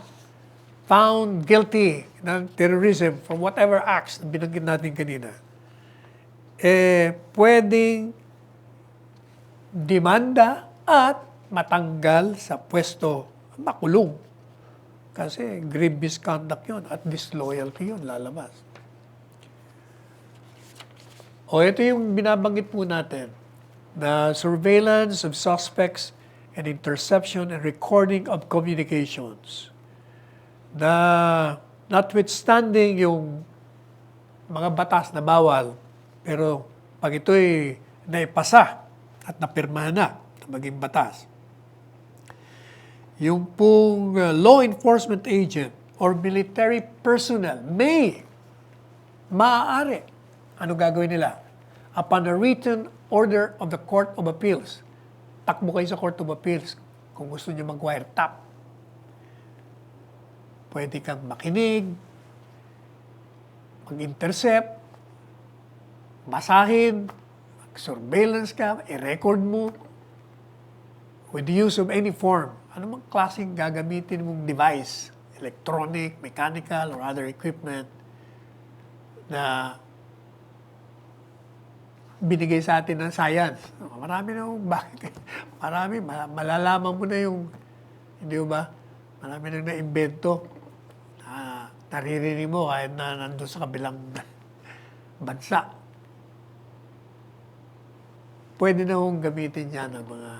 found guilty ng terrorism from whatever acts na binanggit natin kanina, pwedeng demanda at matanggal sa pwesto, makulong. Kasi grave misconduct yun at disloyalty yun lalabas. O ito yung binabanggit po natin, the surveillance of suspects and interception and recording of communications. Na notwithstanding yung mga batas na bawal, pero pag ito'y naipasa at napirmahan na maging batas, yung pong law enforcement agent or military personnel maaari, ano gagawin nila? Upon a written order of the Court of Appeals, takbo kayo sa Court of Appeals kung gusto nyo mag-wiretap. Pwede kang makinig, mag-intercept, basahin, mag-surveillance ka, i-record mo with the use of any form. Ano mang klaseng gagamitin mong device, electronic, mechanical, or other equipment na binigay sa atin ng science. Marami na bakit? Marami, malalaman mo na yung, hindi ba? Marami na na-invento. Naririnig mo kahit na nandun sa kabilang bansa. Pwede na hong gamitin yan ng mga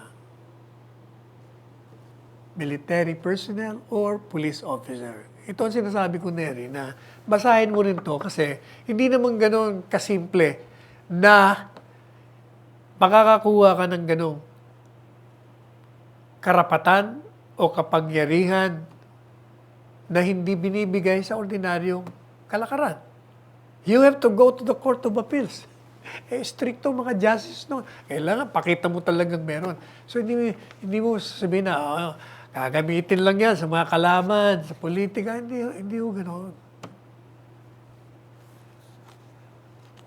military personnel or police officer. Ito ang sinasabi ko, Neri, na basahin mo rin to kasi hindi naman gano'n kasimple na makakakuha ka ng gano'ng karapatan o kapangyarihan na hindi binibigay sa ordinaryong kalakaran. You have to go to the Court of Appeals. Stricto mga justice no. Kailangan pakita mo talagang meron. So hindi mo sabihin na gagamitin lang yan sa mga kalaman, sa politika. Hindi ho ganoon.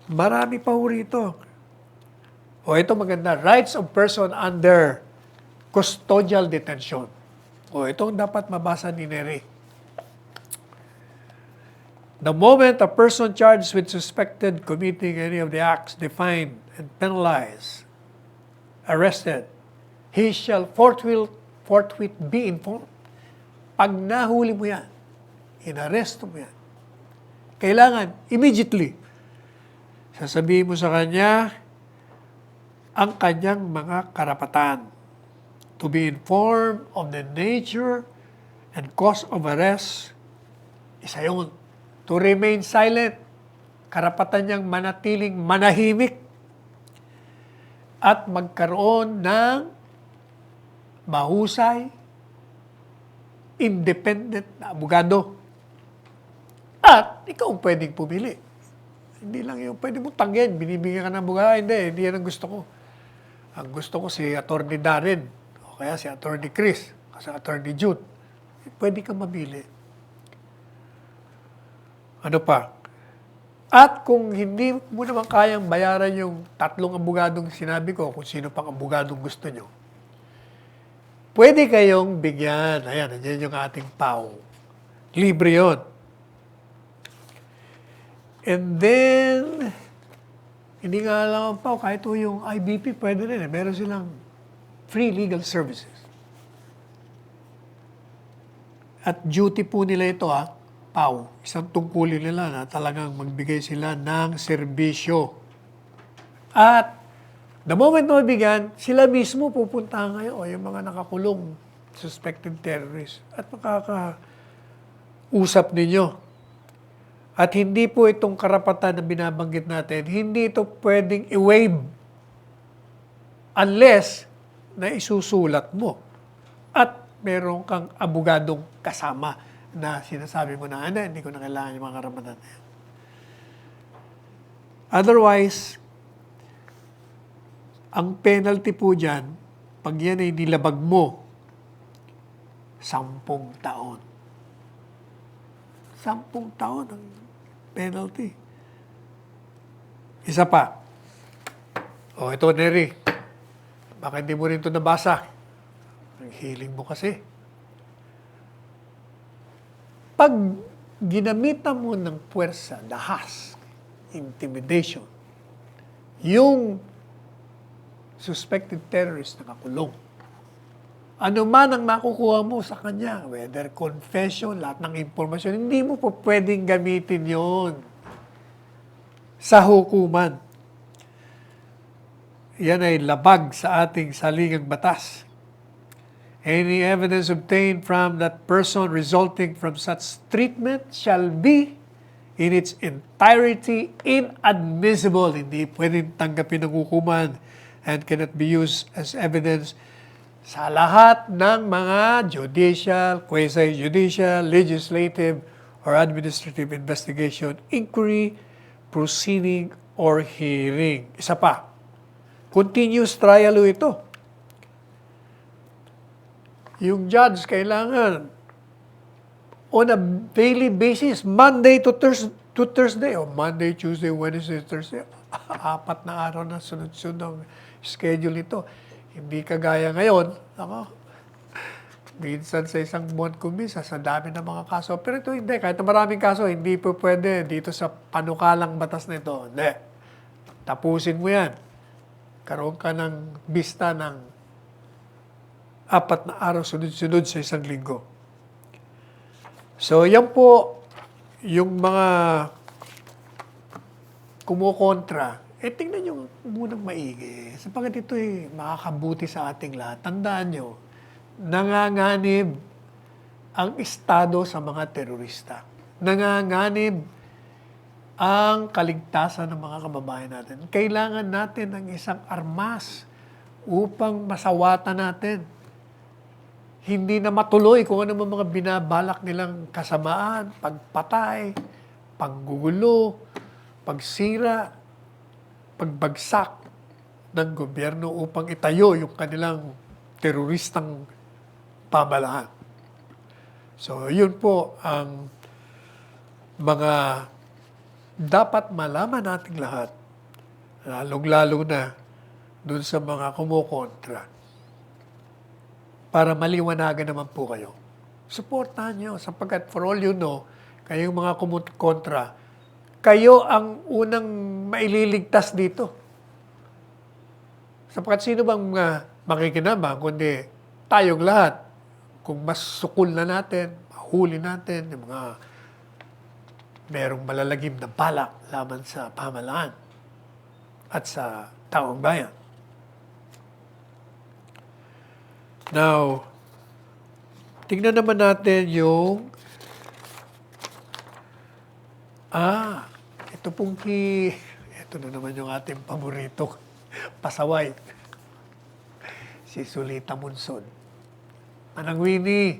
Marami pa ho rito. O ito maganda, rights of person under custodial detention. O itong dapat mabasa ni Neri. The moment a person charged with suspected committing any of the acts defined and penalized, arrested, he shall forthwith be informed. Pag nahuli mo yan, inaresto mo yan, kailangan immediately sasabihin mo sa kanya ang kanyang mga karapatan. To be informed of the nature and cause of arrest, isa yun. To remain silent, karapatan niyang manatiling manahimik at magkaroon ng mahusay, independent na abogado. At ikaw ang pwedeng pumili. Hindi lang yung pwede mo tanggihan, binibigyan ka ng abogado. Hindi yan ang gusto ko. Ang gusto ko si Attorney Darren, o kaya si Attorney Chris, o si Attorney Jude. Pwede kang mamili. Ano pa? At kung hindi mo naman kayang bayaran yung 3 abogadong sinabi ko, kung sino pang abogadong gusto nyo, pwede kayong bigyan. Ayan, nandiyan yung ating PAW. Libre yun. And then, hindi nga lang ang PAW, kahit yung IBP, pwede rin. Meron silang free legal services. At duty po nila ito, PAW, isang tungkulin nila na talagang magbigay sila ng serbisyo. At the moment na mabigyan, sila mismo pupuntahan kayo, yung mga nakakulong, suspected terrorists, at makakausap ninyo. At hindi po itong karapatan na binabanggit natin, hindi ito pwedeng i-waive unless na isusulat mo. At meron kang abogadong kasama na sinasabi mo na, hindi ko na kailangan yung mga karapatan na yan. Otherwise, ang penalty po dyan, pag yan ay nilabag mo, 10 taon. 10 taon ang penalty. Isa pa. Ito, Neri. Baka hindi mo rin ito nabasa. Ang hiling mo kasi. Pag ginamitan mo ng puwersa, dahas, intimidation, yung suspected terrorist nakakulong. Ano man ang makukuha mo sa kanya, whether confession, lahat ng impormasyon, hindi mo po pwedeng gamitin yon sa hukuman. Yan ay labag sa ating saligang batas. Any evidence obtained from that person resulting from such treatment shall be in its entirety inadmissible. Hindi pwedeng tanggapin ng hukuman and cannot be used as evidence sa lahat ng mga judicial, quasi-judicial, legislative, or administrative investigation, inquiry, proceeding, or hearing. Isa pa, continuous trial ito. Yung judge kailangan on a daily basis, Monday to Thursday, o Monday, Tuesday, Wednesday, Thursday, 4 na araw na sunod-sunod ang schedule ito. Hindi kagaya ngayon, minsan sa isang buwan kumisa, sa dami ng mga kaso. Pero ito hindi, kahit na maraming kaso, hindi po pwede dito sa panukalang batas na ito. Hindi. Tapusin mo yan. Karoon ka ng bista ng 4 na araw sunod-sunod sa isang linggo. So, yan po yung mga kumukontra. Tingnan nyo munang maigi. Sapagat ito makakabuti sa ating lahat. Tandaan nyo, nanganganib ang Estado sa mga terorista. Nanganganib ang kaligtasan ng mga kababayan natin. Kailangan natin ng isang armas upang masawatan natin. Hindi na matuloy kung ano mga binabalak nilang kasamaan, pagpatay, panggugulo, pagsira, pagbagsak ng gobyerno upang itayo yung kanilang teroristang pamalaan. So, yun po ang mga dapat malaman nating lahat, lalong-lalo na dun sa mga kumukontra. Para maliwanagan naman po kayo. Supportahan nyo sapagkat for all you know, kayong mga kontra, kayo ang unang maililigtas dito. Sapagkat sino bang makikinabang kundi tayong lahat. Kung mas sukul na natin, mahuli natin, yung mga merong malalagim na balak laban sa pamahalaan at sa taong bayan. Now, tingnan naman natin yung ito na naman yung ating paborito, pasaway. Si Sulita Munsod. Manang Winnie,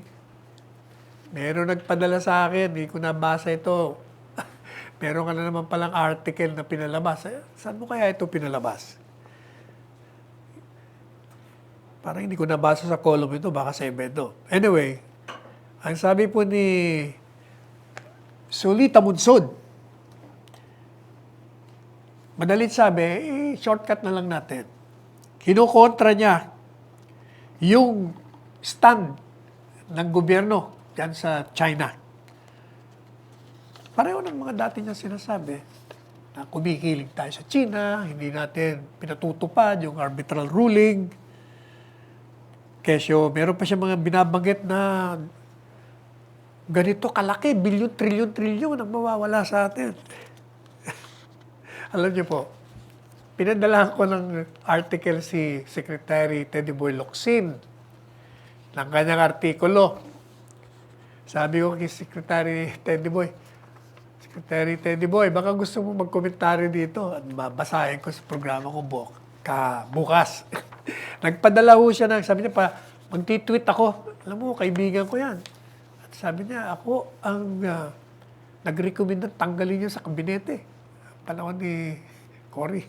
meron nagpadala sa akin, hindi ko nabasa ito. Meron ka na naman palang article na pinalabas. Saan mo kaya ito pinalabas? Parang hindi ko nabasa sa column ito, baka sa iba ito. Anyway, ang sabi po ni Sulita Munsod, madalit sabi, shortcut na lang natin. Kinukontra niya yung stand ng gobyerno dyan sa China. Pareho ng mga dati niya sinasabi na kumikilig tayo sa China, hindi natin pinatutupad yung arbitral ruling. Kesyo, meron pa siya mga binabanggit na ganito kalaki, bilyon, trilyon ang mawawala sa atin. Alam niyo po, pinadala ko ng article si Secretary Teddy Boy Locsin ng kanyang artikulo. Sabi ko kay Secretary Teddy Boy, baka gusto mo magkomentaryo dito at babasahin ko sa programa ko bukas. Nagpadala ho siya sabi niya pa, magti-tweet ako. Alam mo, kaibigan ko yan. At sabi niya, ako ang nag-recommend na tanggalin niya sa kabinete. Panahon ni Cory.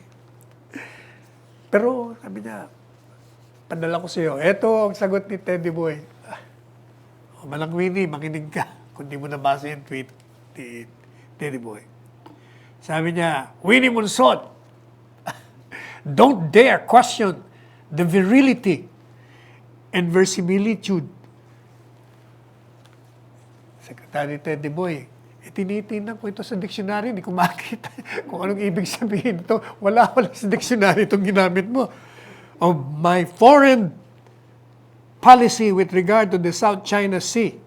Pero sabi niya, padala ko sa iyo. Ito ang sagot ni Teddy Boy. Manang Winnie, makinig ka kung di mo nabasa yung tweet ni Teddy Boy. Sabi niya, Winnie Munsod, don't dare question the virility and verisimilitude. Secretary Teddy Boy, tinitingnan ko ito sa dictionary, hindi ko makita kung anong ibig sabihin ito. Wala sa dictionary itong ginamit mo. Of my foreign policy with regard to the South China Sea.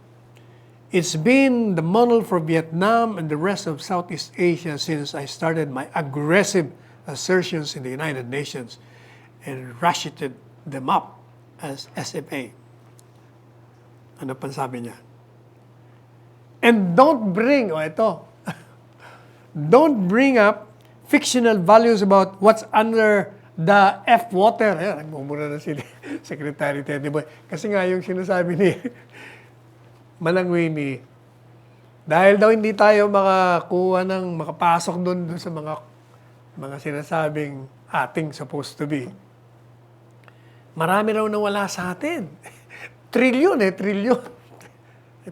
It's been the model for Vietnam and the rest of Southeast Asia since I started my aggressive assertions in the United Nations and ratcheted them up as SFA. Ano pa sabi niya? And don't bring up fictional values about what's under the F-water. Ayan, nagmumura na si Secretary Teddy Boy. Kasi nga yung sinasabi ni Manangwini, dahil daw hindi tayo makapasok doon sa mga sinasabing ating supposed to be. Marami raw nawala sa atin. Trilyon.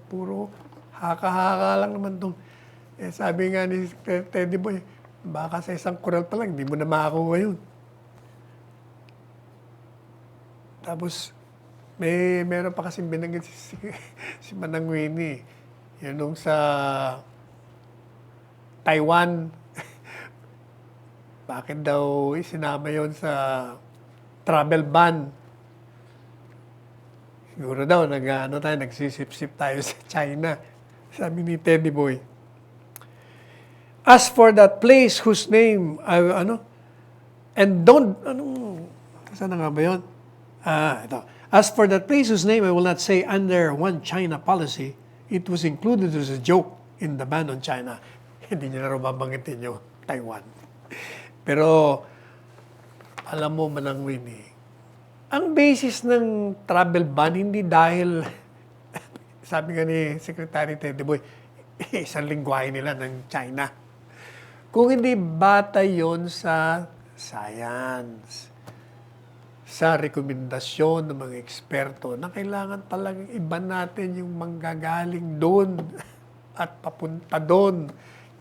Puro haka-haka lang naman itong. Sabi nga ni Teddy Boy, baka sa isang kural pa lang, hindi mo na makakuha yun. Tapos, meron pa kasing binanggit si Manangwini. Yun nung sa Taiwan. Bakit daw isinama yun sa travel ban? Siguro daw, nagsisip-sip tayo sa China. Sabi ni Teddy Boy. As for that place whose name, saan nga ba yun? Ito. As for that place whose name I will not say under one China policy, it was included as a joke in the ban on China. Hindi niya na rin babanggitin yung Taiwan. Pero, alam mo, Manangwini, ang basis ng travel ban, hindi dahil, sabi nga ni Secretary Teddy Boy, isang lingwahe nila ng China. Kung hindi batay yon sa science, sa rekomendasyon ng mga eksperto na kailangan talagang iba natin yung manggagaling doon at papunta doon.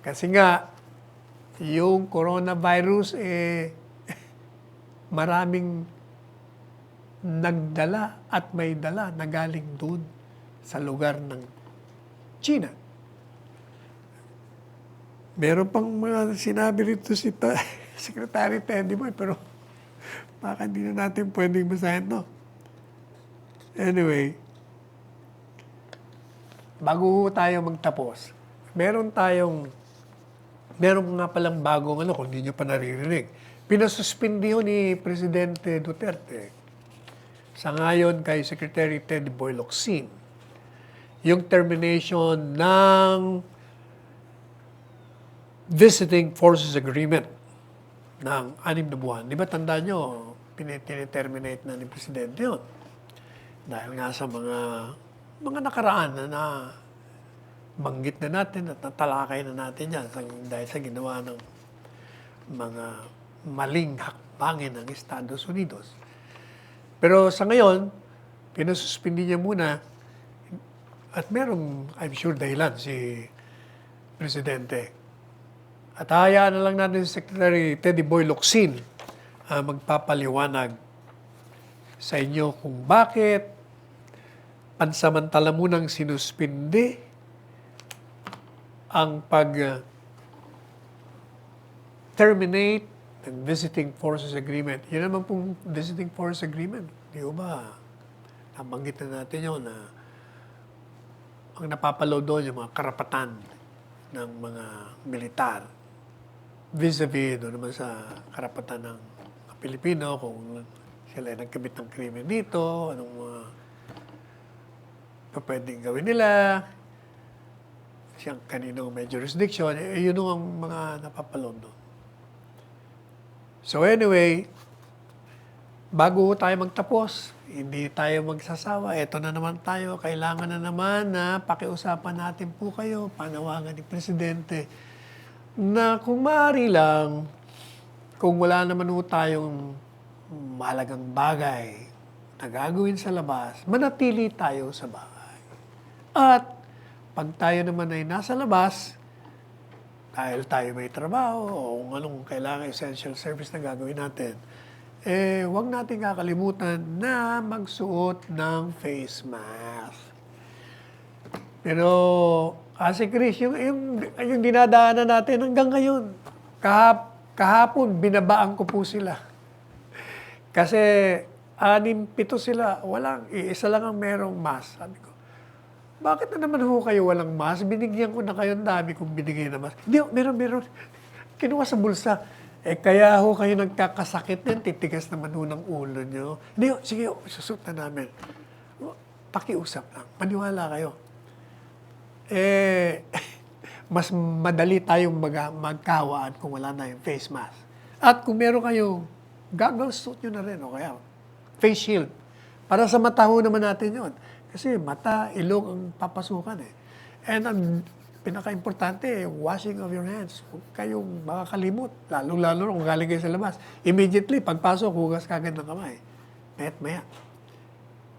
Kasi nga, yung coronavirus, maraming nagdala at may dala na galing doon sa lugar ng China. Meron pang mga sinabi rito si Secretary Teddy Boy, pero baka hindi na natin pwedeng basahin to. Anyway, bago tayo magtapos, meron nga palang bagong kung hindi nyo pa naririnig. Pinasuspindi ni Presidente Duterte sa ngayon kay Secretary Teddy Boy Locsin yung termination ng Visiting Forces Agreement ng 6 na buwan. Di ba tandaan nyo, terminate na ni Presidente yun. Dahil nga sa mga nakaraan na banggit na natin at natalakay na natin yan dahil sa ginawa ng mga maling hakbangin ng Estados Unidos. Pero sa ngayon, pinasuspindi niya muna at merong, I'm sure, dahilan si Presidente. At hayaan na lang natin si Secretary Teddy Boy Locsin magpapaliwanag sa inyo kung bakit pansamantala munang sinuspindi ang pag-terminate ng Visiting Forces Agreement. Yun naman pong Visiting Forces Agreement. Di ba? Nabanggit na natin yun na ang napapalaw doon yung mga karapatan ng mga militar vis-a-vis doon naman sa karapatan ng Pilipino kung sila ay nagkamit ng krimen dito, anong mga pwedeng gawin nila, siyang kaninong may jurisdiction, yun ang mga napapaloob doon. So anyway, bago tayo magtapos, hindi tayo magsasawa. Ito na naman tayo. Kailangan na naman na pakiusapan natin po kayo, panawagan ni Presidente, na kung maaari lang, kung wala naman po tayong mahalagang bagay na gagawin sa labas, manatili tayo sa bahay. At pag tayo naman ay nasa labas, dahil tayo may trabaho o kung anong kailangan essential service na gagawin natin, huwag natin kakalimutan na magsuot ng face mask. Pero, kasi Chris, yung dinadaanan natin hanggang ngayon, kahapon, binabaan ko po sila. Kasi, 6-7 sila, iisa lang ang merong mask. Sabi ko, bakit na naman ho kayo walang mask? Binigyan ko na kayo, ang dami kong binigay na mask. Hindi, meron. Kinuha sa bulsa. Kaya ho kayo nagkakasakit din, titigas naman ho ng ulo nyo. Hindi, sige, susut na namin. Pakiusap lang, maniwala kayo. Mas madali tayong magkawaan kung wala na yung face mask. At kung meron kayong goggles, suit nyo na rin, o kaya face shield. Para sa mata ho naman natin yun. Kasi mata, ilong ang papasukan eh. And ang pinaka-importante, washing of your hands. Huwag kayong makakalimot. Lalo kung galing kayo sa labas. Immediately, pagpasok, hugas kagad ng kamay. Maya.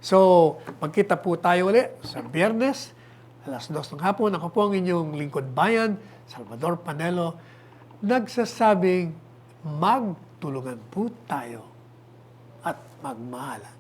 So, magkita po tayo ulit sa Biyernes, alas 2 ng hapon. Ako po ang inyong lingkod bayan, Salvador Panelo, nagsasabing magtulungan po tayo at magmahalan.